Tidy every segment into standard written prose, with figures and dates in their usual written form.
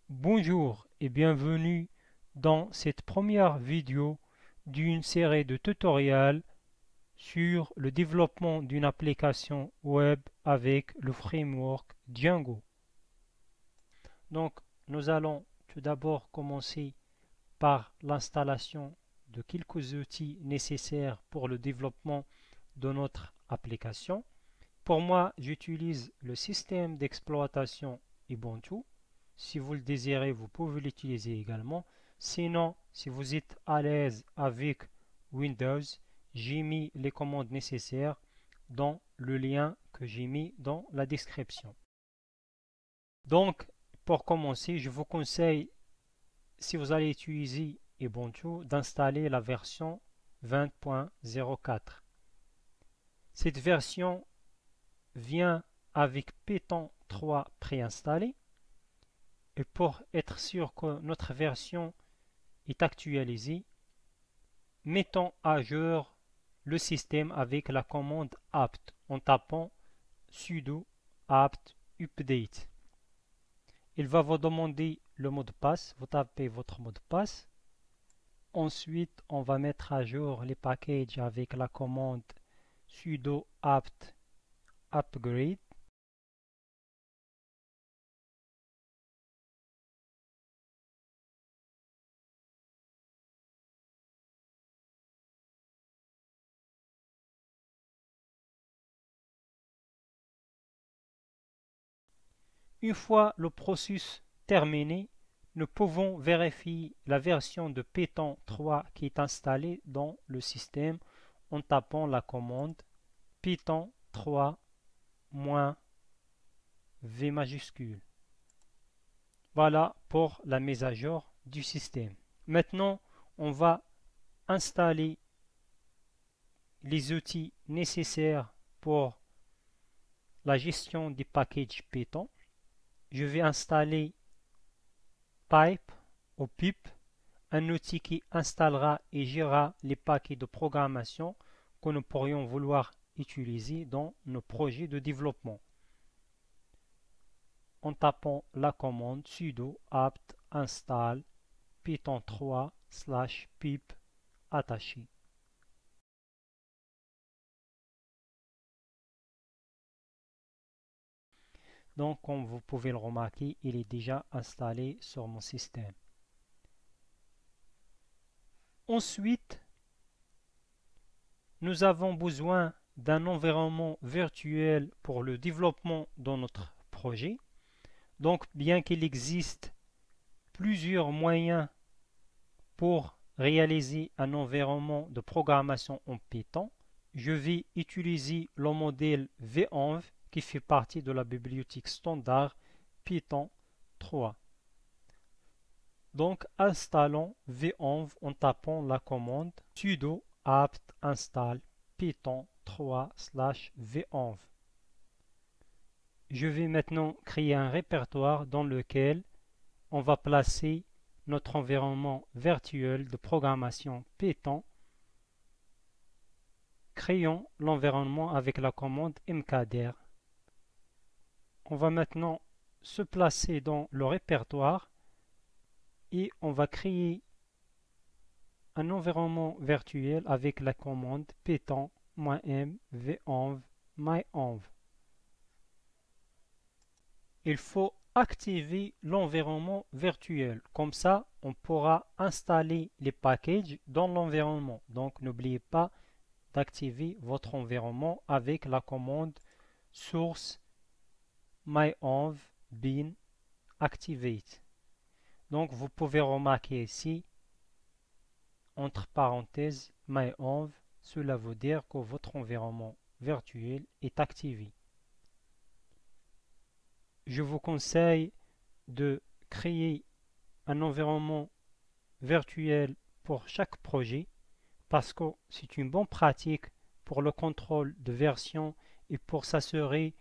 Bonjour et bienvenue dans cette première vidéo d'une série de tutoriels sur le développement d'une application web avec le framework Django. Donc, nous allons tout d'abord commencer par l'installation de quelques outils nécessaires pour le développement de notre application. Pour moi, j'utilise le système d'exploitation Ubuntu. Si vous le désirez, vous pouvez l'utiliser également. Sinon, si vous êtes à l'aise avec Windows, j'ai mis les commandes nécessaires dans le lien que j'ai mis dans la description. Donc, pour commencer, je vous conseille, si vous allez utiliser Ubuntu, d'installer la version 20.04. Cette version vient avec Python 3 préinstallé. Et pour être sûr que notre version est actualisée, mettons à jour le système avec la commande apt en tapant sudo apt update. Il va vous demander le mot de passe, vous tapez votre mot de passe. Ensuite, on va mettre à jour les packages avec la commande sudo apt upgrade. Une fois le processus terminé, nous pouvons vérifier la version de Python 3 qui est installée dans le système en tapant la commande Python 3-v majuscule. Voilà pour la mise à jour du système. Maintenant, on va installer les outils nécessaires pour la gestion des packages Python. Je vais installer Pipe ou pip, un outil qui installera et gérera les paquets de programmation que nous pourrions vouloir utiliser dans nos projets de développement. En tapant la commande sudo apt install python 3/pip attaché. Donc, comme vous pouvez le remarquer, il est déjà installé sur mon système. Ensuite, nous avons besoin d'un environnement virtuel pour le développement de notre projet. Donc, bien qu'il existe plusieurs moyens pour réaliser un environnement de programmation en Python, je vais utiliser le modèle venv qui fait partie de la bibliothèque standard Python 3. Donc, installons venv en tapant la commande sudo apt install python 3/venv. Je vais maintenant créer un répertoire dans lequel on va placer notre environnement virtuel de programmation Python. Créons l'environnement avec la commande mkdir. On va maintenant se placer dans le répertoire et on va créer un environnement virtuel avec la commande python-m venv myenv. Il faut activer l'environnement virtuel. Comme ça, on pourra installer les packages dans l'environnement. Donc, n'oubliez pas d'activer votre environnement avec la commande source myenv bin activate. Donc, vous pouvez remarquer ici, entre parenthèses, myenv, cela veut dire que votre environnement virtuel est activé. Je vous conseille de créer un environnement virtuel pour chaque projet parce que c'est une bonne pratique pour le contrôle de version et pour s'assurer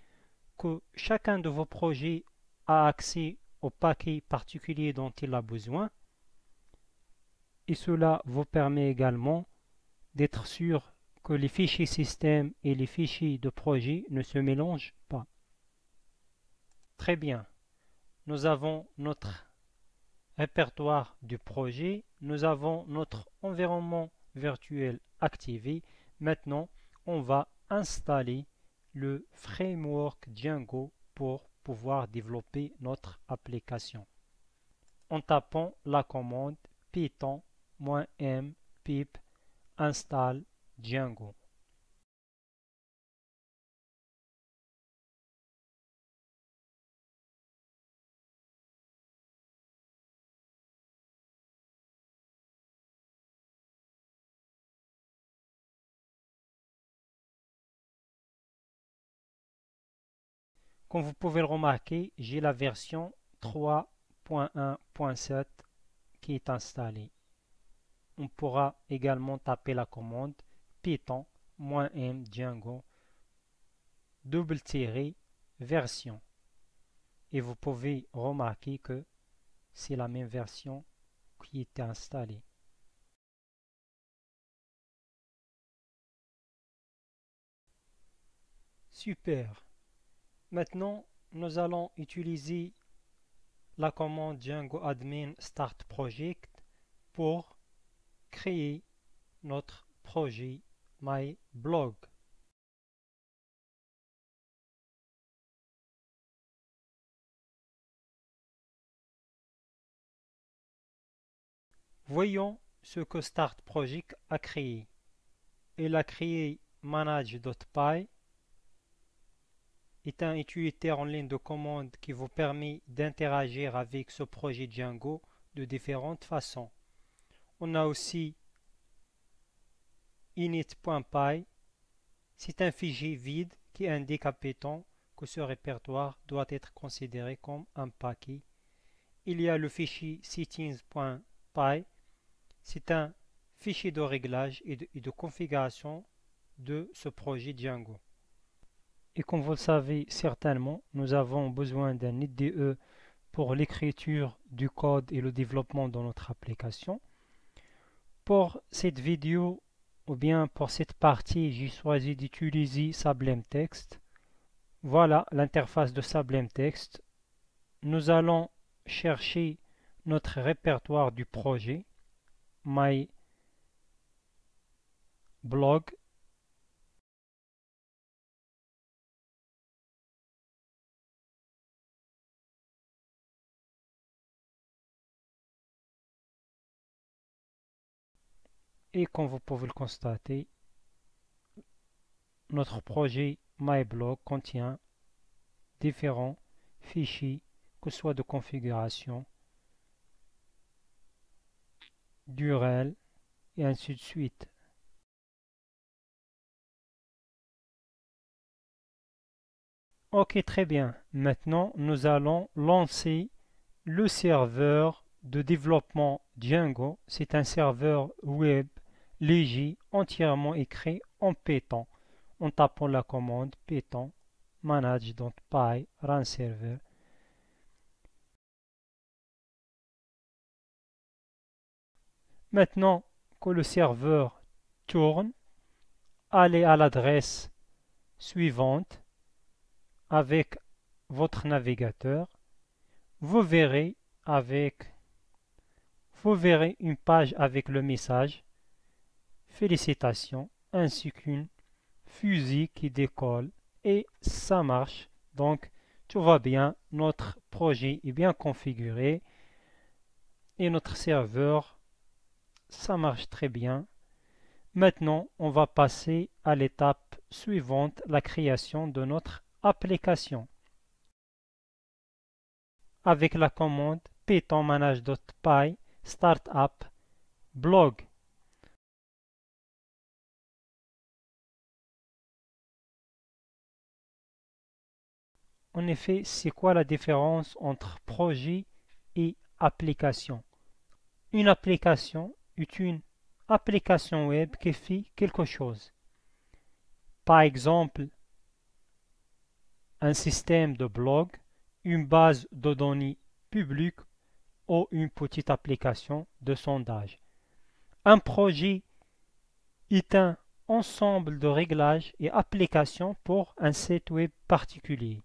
que chacun de vos projets a accès au paquet particulier dont il a besoin. Et cela vous permet également d'être sûr que les fichiers système et les fichiers de projet ne se mélangent pas. Très bien, nous avons notre répertoire du projet, nous avons notre environnement virtuel activé. Maintenant, on va installer le framework Django pour pouvoir développer notre application. En tapant la commande python-m pip install Django. Comme vous pouvez le remarquer, j'ai la version 3.1.7 qui est installée. On pourra également taper la commande python-m Django version et vous pouvez remarquer que c'est la même version qui était installée. Super. Maintenant, nous allons utiliser la commande Django admin start project pour créer notre projet MyBlog. Voyons ce que Start Project a créé. Il a créé manage.py, est un utilitaire en ligne de commande qui vous permet d'interagir avec ce projet Django de différentes façons. On a aussi init.py, c'est un fichier vide qui indique à Python que ce répertoire doit être considéré comme un paquet. Il y a le fichier settings.py, c'est un fichier de réglage et de configuration de ce projet Django. Et comme vous le savez certainement, nous avons besoin d'un IDE pour l'écriture du code et le développement de notre application. Pour cette vidéo, ou bien pour cette partie, j'ai choisi d'utiliser Sublime Text. Voilà l'interface de Sublime Text. Nous allons chercher notre répertoire du projet, MyBlog. Et comme vous pouvez le constater, notre projet MyBlog contient différents fichiers, que ce soit de configuration, d'URL et ainsi de suite. Ok, très bien. Maintenant, nous allons lancer le serveur de développement Django. C'est un serveur web léger, entièrement écrit en Python, en tapant la commande python manage.py run server. Maintenant que le serveur tourne, allez à l'adresse suivante avec votre navigateur. Vous verrez une page avec le message félicitations ainsi qu'une fusée qui décolle et ça marche. Donc tout va bien, notre projet est bien configuré et notre serveur, ça marche très bien. Maintenant, on va passer à l'étape suivante, la création de notre application. Avec la commande python manage.py startup blog. En effet, c'est quoi la différence entre projet et application? Une application est une application web qui fait quelque chose. Par exemple, un système de blog, une base de données publique ou une petite application de sondage. Un projet est un ensemble de réglages et applications pour un site web particulier.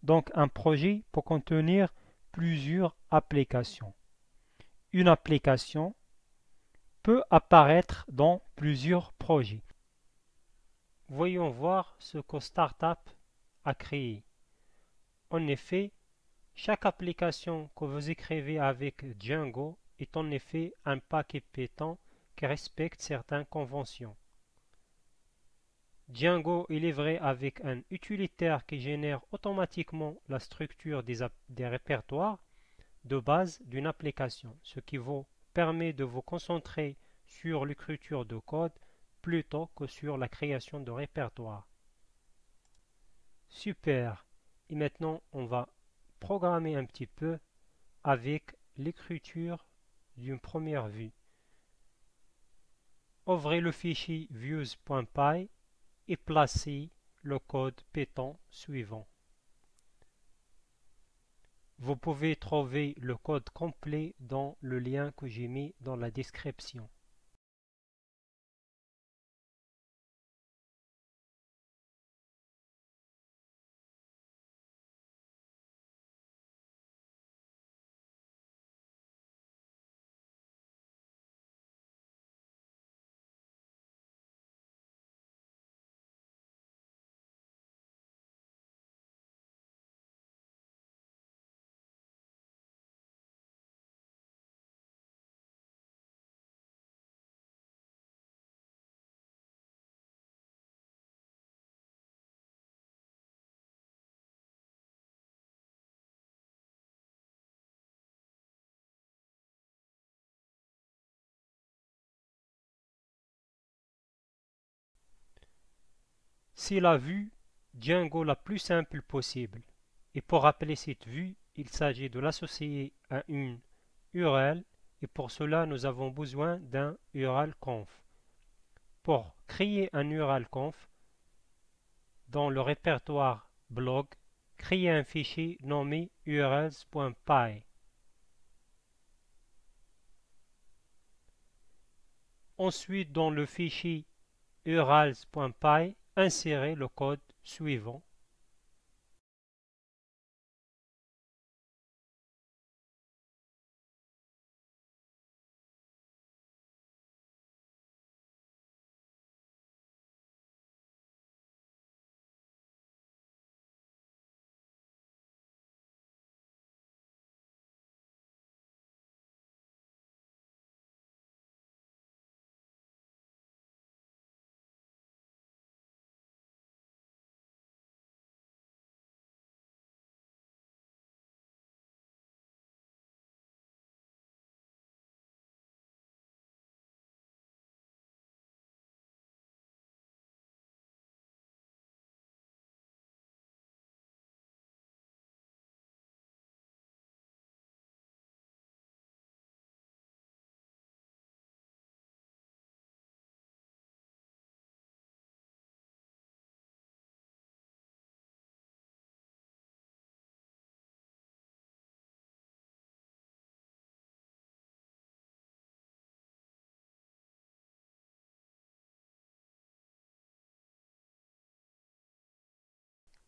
Donc un projet peut contenir plusieurs applications. une application peut apparaître dans plusieurs projets. Voyons voir ce que Startup a créé. En effet, chaque application que vous écrivez avec Django est en effet un paquet Python qui respecte certaines conventions. Django est livré avec un utilitaire qui génère automatiquement la structure des répertoires de base d'une application, ce qui vous permet de vous concentrer sur l'écriture de code plutôt que sur la création de répertoires. Super! Et maintenant, on va programmer un petit peu avec l'écriture d'une première vue. Ouvrez le fichier views.py et placez le code Python suivant. Vous pouvez trouver le code complet dans le lien que j'ai mis dans la description. C'est la vue Django la plus simple possible. Et pour appeler cette vue, il s'agit de l'associer à une URL et pour cela nous avons besoin d'un URL-conf. Pour créer un URL-conf, dans le répertoire blog, créez un fichier nommé urls.py. Ensuite, dans le fichier urls.py, insérez le code suivant.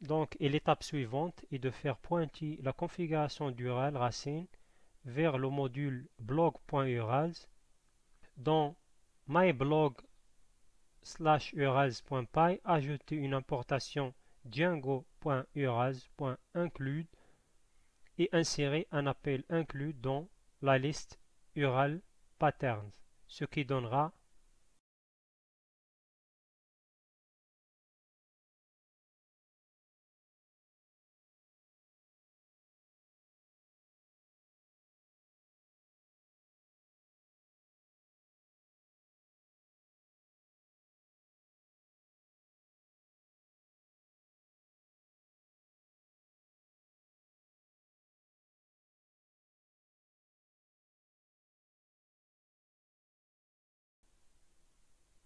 Donc, et l'étape suivante est de faire pointer la configuration d'URL racine vers le module blog.urls. Dans myblog/urls.py, ajouter une importation django.urls.include et insérer un appel include dans la liste URL patterns, ce qui donnera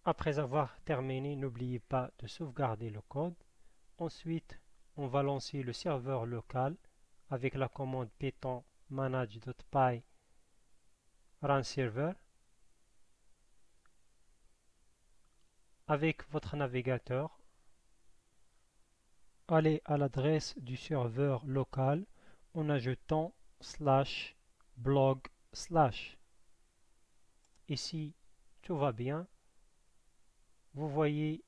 Après avoir terminé, n'oubliez pas de sauvegarder le code. Ensuite, on va lancer le serveur local avec la commande python manage.py run server. Avec votre navigateur, allez à l'adresse du serveur local en ajoutant /blog/. Ici, tout va bien. Vous voyez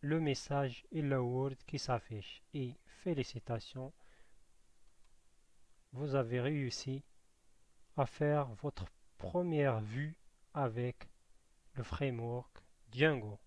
le message Hello World qui s'affiche. Et félicitations, vous avez réussi à faire votre première vue avec le framework Django.